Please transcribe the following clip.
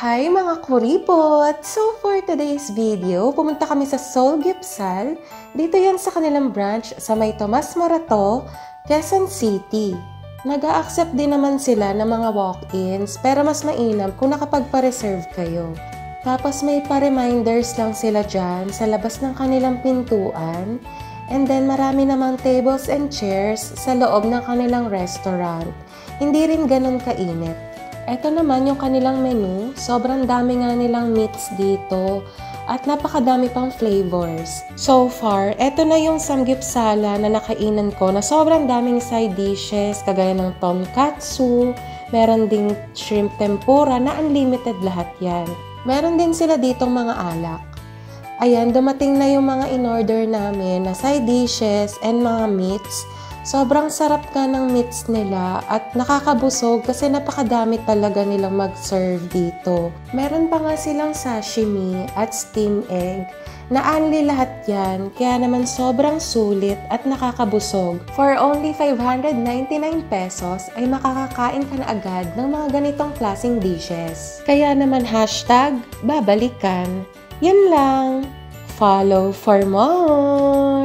Hi mga kuripot! So for today's video, pumunta kami sa Seoul Gyupsal. Dito yan sa kanilang branch sa may Tomas Morato, Quezon City. Nag-a-accept din naman sila ng mga walk-ins pero mas mainam kung nakapagpa-reserve kayo. Tapos may pa-reminders lang sila dyan sa labas ng kanilang pintuan. And then marami namang tables and chairs sa loob ng kanilang restaurant. Hindi rin ganun kainit. Ito naman yung kanilang menu. Sobrang dami nga nilang meats dito at napakadami pang flavors. So far, ito na yung samgyupsala na nakainan ko na sobrang daming side dishes kagaya ng tonkatsu, meron ding shrimp tempura na unlimited lahat yan. Meron din sila ditong mga alak. Ayan, dumating na yung mga in-order namin na side dishes and mga meats. Sobrang sarap ka ng meats nila at nakakabusog kasi napakadami talaga nilang mag-serve dito. Meron pa nga silang sashimi at steam egg na unli lahat yan kaya naman sobrang sulit at nakakabusog. For only 599 pesos ay makakakain ka na agad ng mga ganitong klaseng dishes. Kaya naman #babalikan. Yan lang. Follow for more!